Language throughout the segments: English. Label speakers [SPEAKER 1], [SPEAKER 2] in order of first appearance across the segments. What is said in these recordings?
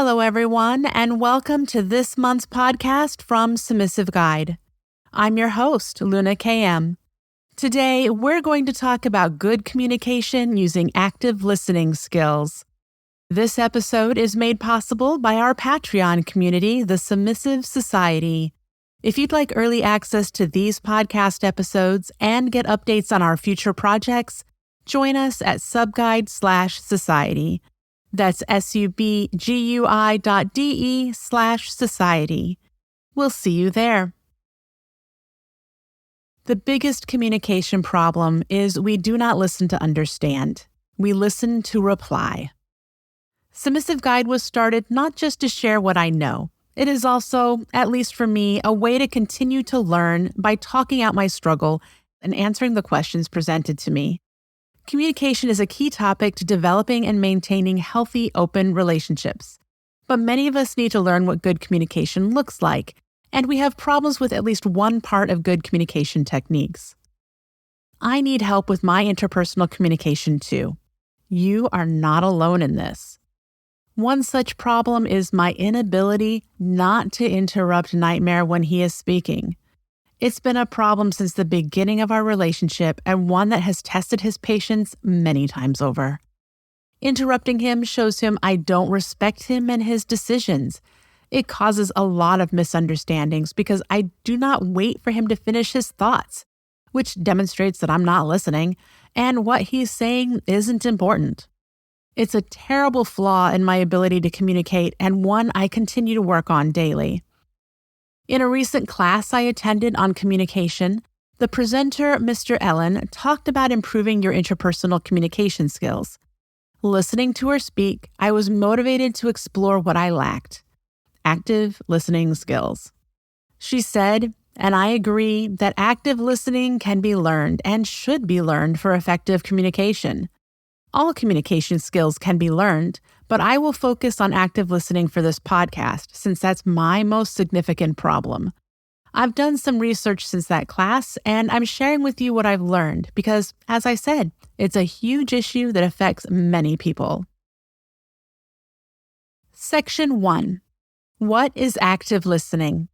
[SPEAKER 1] Hello, everyone, and welcome to this month's podcast from Submissive Guide. I'm your host, Luna KM. Today, we're going to talk about good communication using active listening skills. This episode is made possible by our Patreon community, the Submissive Society. If you'd like early access to these podcast episodes and get updates on our future projects, join us at subguide/society. That's subgui.de/society. We'll see you there. The biggest communication problem is we do not listen to understand. We listen to reply. Submissive Guide was started not just to share what I know. It is also, at least for me, a way to continue to learn by talking out my struggle and answering the questions presented to me. Communication is a key topic to developing and maintaining healthy, open relationships. But many of us need to learn what good communication looks like, and we have problems with at least one part of good communication techniques. I need help with my interpersonal communication too. You are not alone in this. One such problem is my inability not to interrupt Nightmare when he is speaking. It's been a problem since the beginning of our relationship and one that has tested his patience many times over. Interrupting him shows him I don't respect him and his decisions. It causes a lot of misunderstandings because I do not wait for him to finish his thoughts, which demonstrates that I'm not listening and what he's saying isn't important. It's a terrible flaw in my ability to communicate and one I continue to work on daily. In a recent class I attended on communication, the presenter, Mr. Ellen, talked about improving your interpersonal communication skills. Listening to her speak, I was motivated to explore what I lacked: active listening skills. She said, and I agree, that active listening can be learned and should be learned for effective communication. All communication skills can be learned, but I will focus on active listening for this podcast since that's my most significant problem. I've done some research since that class, and I'm sharing with you what I've learned because, as I said, it's a huge issue that affects many people. Section 1. What is active listening?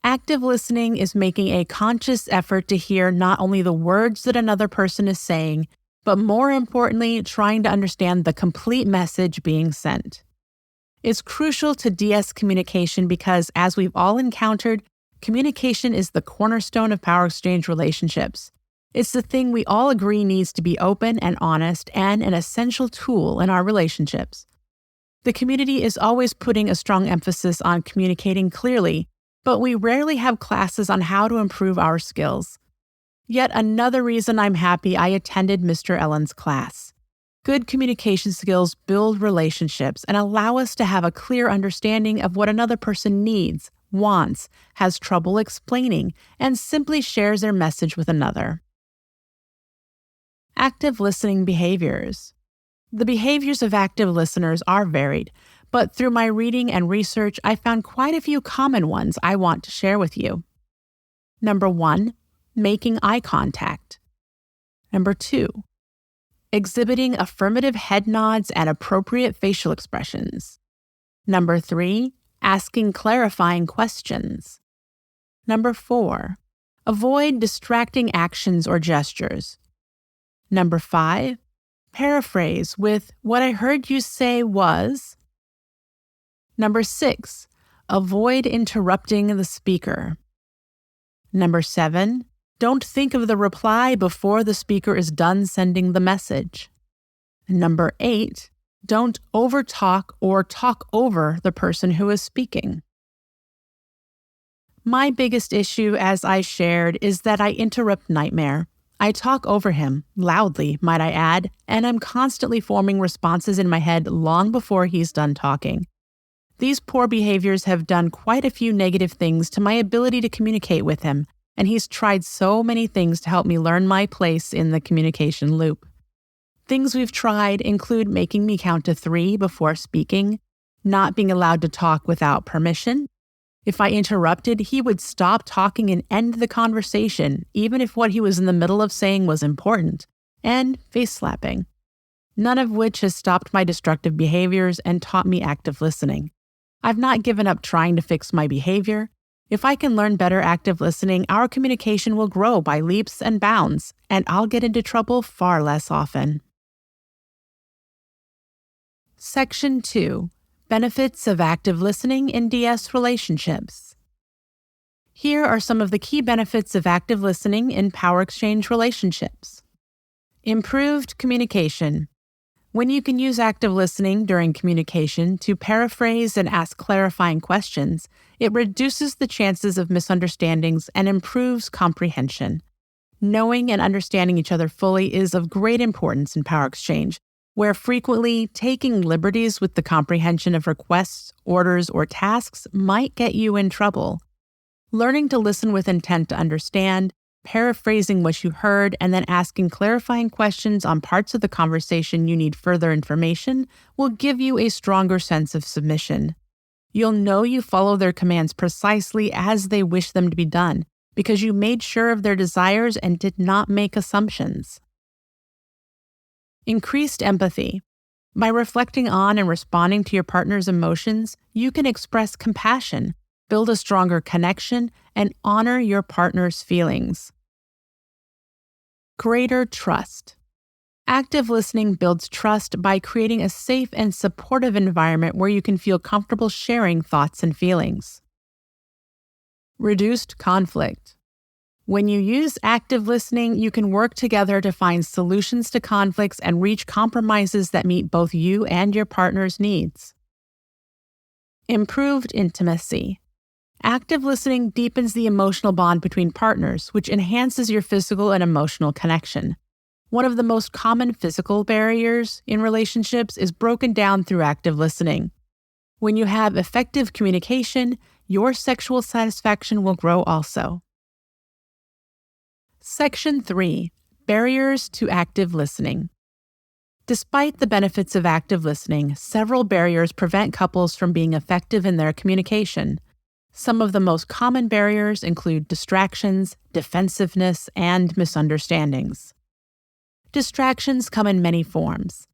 [SPEAKER 1] Active listening is making a conscious effort to hear not only the words that another person is saying, but more importantly, trying to understand the complete message being sent. It's crucial to DS communication because, as we've all encountered, communication is the cornerstone of power exchange relationships. It's the thing we all agree needs to be open and honest and an essential tool in our relationships. The community is always putting a strong emphasis on communicating clearly, but we rarely have classes on how to improve our skills. Yet another reason I'm happy I attended Mr. Ellen's class. Good communication skills build relationships and allow us to have a clear understanding of what another person needs, wants, has trouble explaining, and simply shares their message with another. Active listening behaviors. The behaviors of active listeners are varied, but through my reading and research, I found quite a few common ones I want to share with you. Number 1. Making eye contact. Number 2, exhibiting affirmative head nods and appropriate facial expressions. Number 3, asking clarifying questions. Number 4, avoid distracting actions or gestures. Number 5, paraphrase with "what I heard you say was." Number 6, avoid interrupting the speaker. Number 7, don't think of the reply before the speaker is done sending the message. Number 8, don't overtalk or talk over the person who is speaking. My biggest issue, as I shared, is that I interrupt Nightmare. I talk over him, loudly, might I add, and I'm constantly forming responses in my head long before he's done talking. These poor behaviors have done quite a few negative things to my ability to communicate with him, and he's tried so many things to help me learn my place in the communication loop. Things we've tried include making me count to 3 before speaking, not being allowed to talk without permission. If I interrupted, he would stop talking and end the conversation, even if what he was in the middle of saying was important, and face slapping. none of which has stopped my destructive behaviors and taught me active listening. I've not given up trying to fix my behavior. If I can learn better active listening, our communication will grow by leaps and bounds, and I'll get into trouble far less often. Section 2. Benefits of active listening in DS relationships. Here are some of the key benefits of active listening in power exchange relationships. Improved communication. When you can use active listening during communication to paraphrase and ask clarifying questions, it reduces the chances of misunderstandings and improves comprehension. Knowing and understanding each other fully is of great importance in power exchange, where frequently taking liberties with the comprehension of requests, orders, or tasks might get you in trouble. Learning to listen with intent to understand, paraphrasing what you heard, and then asking clarifying questions on parts of the conversation you need further information will give you a stronger sense of submission. You'll know you follow their commands precisely as they wish them to be done, because you made sure of their desires and did not make assumptions. Increased empathy. By reflecting on and responding to your partner's emotions, you can express compassion, build a stronger connection, and honor your partner's feelings. Greater trust. Active listening builds trust by creating a safe and supportive environment where you can feel comfortable sharing thoughts and feelings. Reduced conflict. When you use active listening, you can work together to find solutions to conflicts and reach compromises that meet both you and your partner's needs. Improved intimacy. Active listening deepens the emotional bond between partners, which enhances your physical and emotional connection. One of the most common physical barriers in relationships is broken down through active listening. When you have effective communication, your sexual satisfaction will grow also. Section 3. Barriers to active listening. Despite the benefits of active listening, several barriers prevent couples from being effective in their communication. Some of the most common barriers include distractions, defensiveness, and misunderstandings. Distractions come in many forms.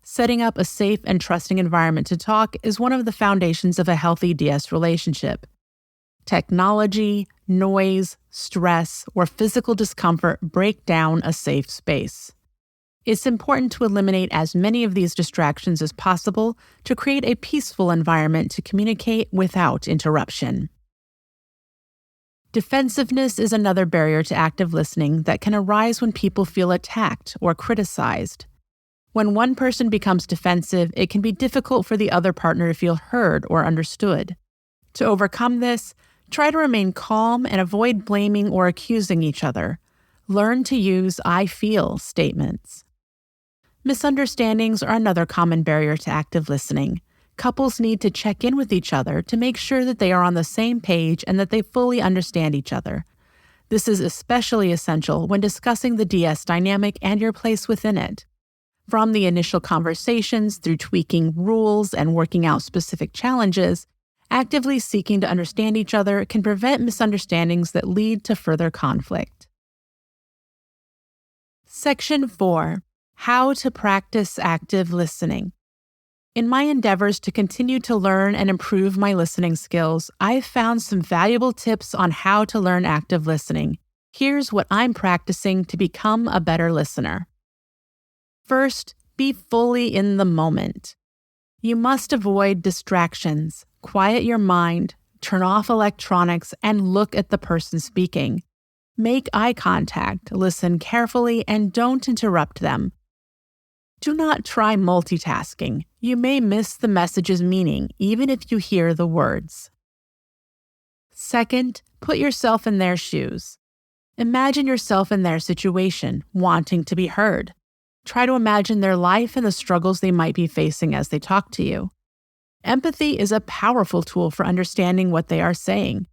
[SPEAKER 1] Setting up a safe and trusting environment to talk is one of the foundations of a healthy DS relationship. Technology, noise, stress, or physical discomfort break down a safe space. It's important to eliminate as many of these distractions as possible to create a peaceful environment to communicate without interruption. Defensiveness is another barrier to active listening that can arise when people feel attacked or criticized. When one person becomes defensive, it can be difficult for the other partner to feel heard or understood. To overcome this, try to remain calm and avoid blaming or accusing each other. Learn to use "I feel" statements. Misunderstandings are another common barrier to active listening. Couples need to check in with each other to make sure that they are on the same page and that they fully understand each other. This is especially essential when discussing the DS dynamic and your place within it. From the initial conversations through tweaking rules and working out specific challenges, actively seeking to understand each other can prevent misunderstandings that lead to further conflict. Section 4. How to practice active listening. In my endeavors to continue to learn and improve my listening skills, I've found some valuable tips on how to learn active listening. Here's what I'm practicing to become a better listener. First, be fully in the moment. You must avoid distractions, quiet your mind, turn off electronics, and look at the person speaking. Make eye contact, listen carefully, and don't interrupt them. Do not try multitasking. You may miss the message's meaning, even if you hear the words. Second, put yourself in their shoes. Imagine yourself in their situation, wanting to be heard. Try to imagine their life and the struggles they might be facing as they talk to you. Empathy is a powerful tool for understanding what they are saying.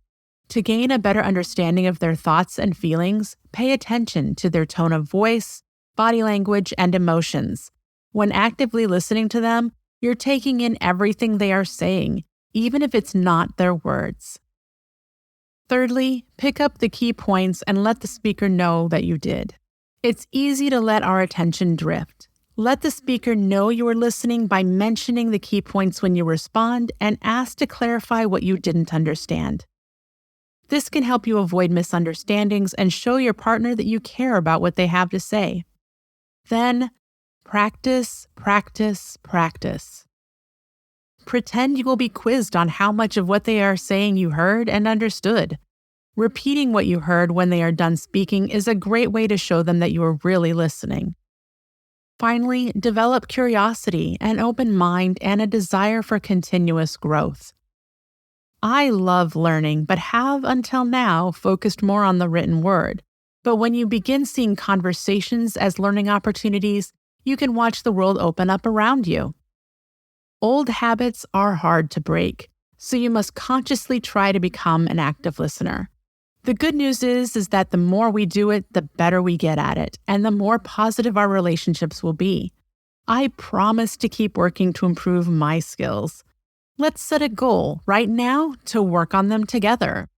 [SPEAKER 1] To gain a better understanding of their thoughts and feelings, pay attention to their tone of voice, body language, and emotions. When actively listening to them, you're taking in everything they are saying, even if it's not their words. Thirdly, pick up the key points and let the speaker know that you did. It's easy to let our attention drift. Let the speaker know you are listening by mentioning the key points when you respond and ask to clarify what you didn't understand. This can help you avoid misunderstandings and show your partner that you care about what they have to say. Then, practice, practice, practice. Pretend you will be quizzed on how much of what they are saying you heard and understood. Repeating what you heard when they are done speaking is a great way to show them that you are really listening. Finally, develop curiosity, an open mind, and a desire for continuous growth. I love learning, but have until now focused more on the written word. But when you begin seeing conversations as learning opportunities, you can watch the world open up around you. Old habits are hard to break, so you must consciously try to become an active listener. The good news is that the more we do it, the better we get at it, and the more positive our relationships will be. I promise to keep working to improve my skills. Let's set a goal right now to work on them together.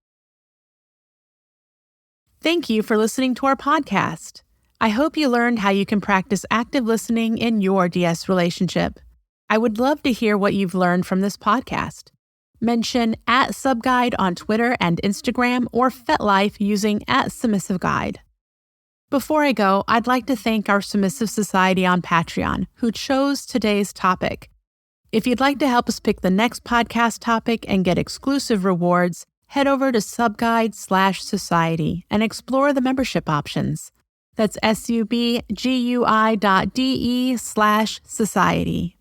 [SPEAKER 1] Thank you for listening to our podcast. I hope you learned how you can practice active listening in your DS relationship. I would love to hear what you've learned from this podcast. Mention @SubGuide on Twitter and Instagram or FetLife using @SubmissiveGuide. Before I go, I'd like to thank our Submissive Society on Patreon, who chose today's topic. If you'd like to help us pick the next podcast topic and get exclusive rewards, head over to subguide/society and explore the membership options. That's subgui.de/society.